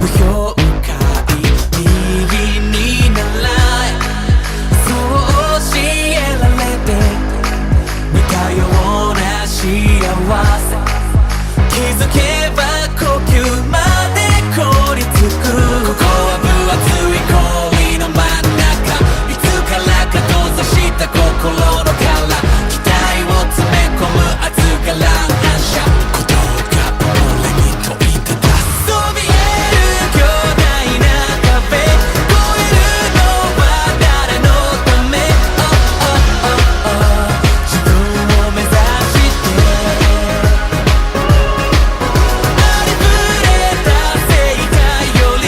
標界右に習えそう教えられて似たような幸せ気づけば呼吸まで凍りつくここは分厚い氷の真ん中いつからか閉ざした心の殻期待を詰め込む熱がら反射鼓動が俺に問いただすそびえる巨大な壁越えるのは誰のため、自分を目指してありふれた正解より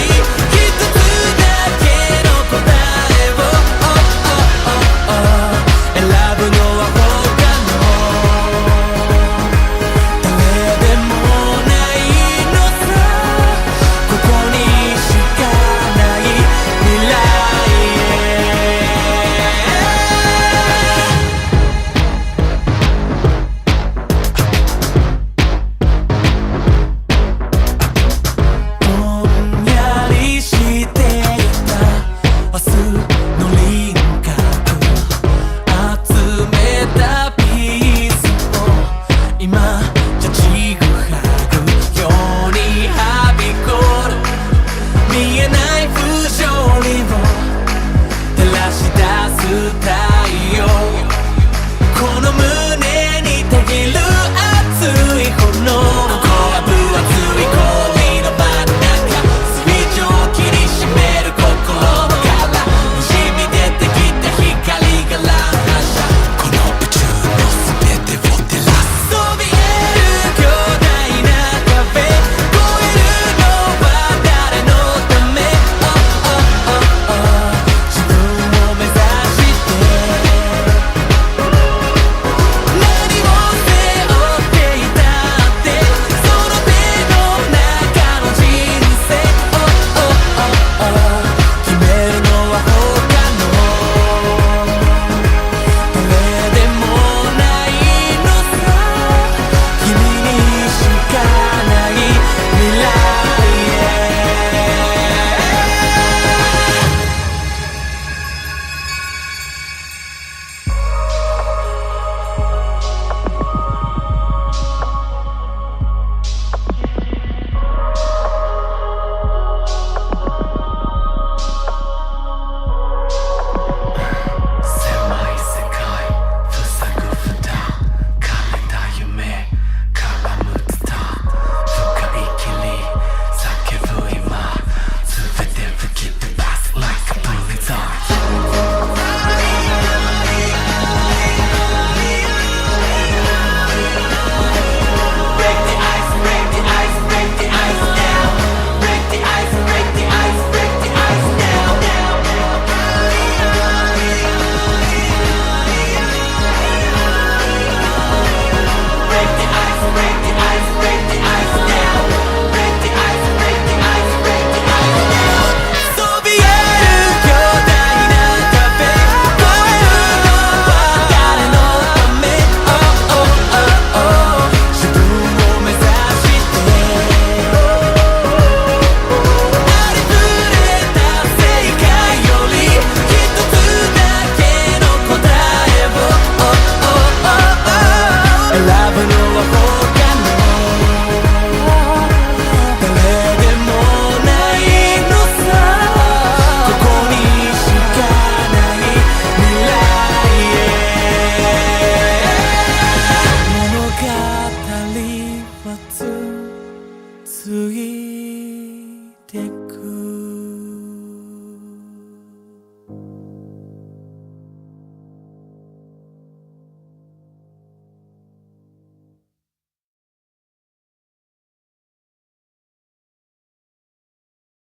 一つだけの答えを選ぶのは他の誰でもないのさここにしかない未来ぼんやりしていた明日の輪郭集めたピースを今じゃちぐはぐようにはびこる見えない不条理を照らし出す太陽この胸にたぎる熱い炎ここは分厚い氷の真ん中水蒸気に占める心の殻滲み出てきた光が乱反射この宇宙の全てを照らすそびえる巨大な壁越えるのは誰のため、自分を目指して何を背負っていたってその手の中の人生決めるのは他の誰でもないのさ君にしかない未来狭い世界塞ぐ蓋枯れた夢絡むツタ深い霧叫ぶ今全て吹き飛ばす Like a blizzard Break the ice, break the ice, break the ice down Break the ice, break the ice, break the ice down Break the ice, break the ice, break the ice down Break the ice, break the ice, break the ice down そびえる巨大な壁越えるのは誰のため、自分を目指してありふれた正解より一つだけの答えを選ぶのは他の誰でもないのさここにしかない未来物語は続いてく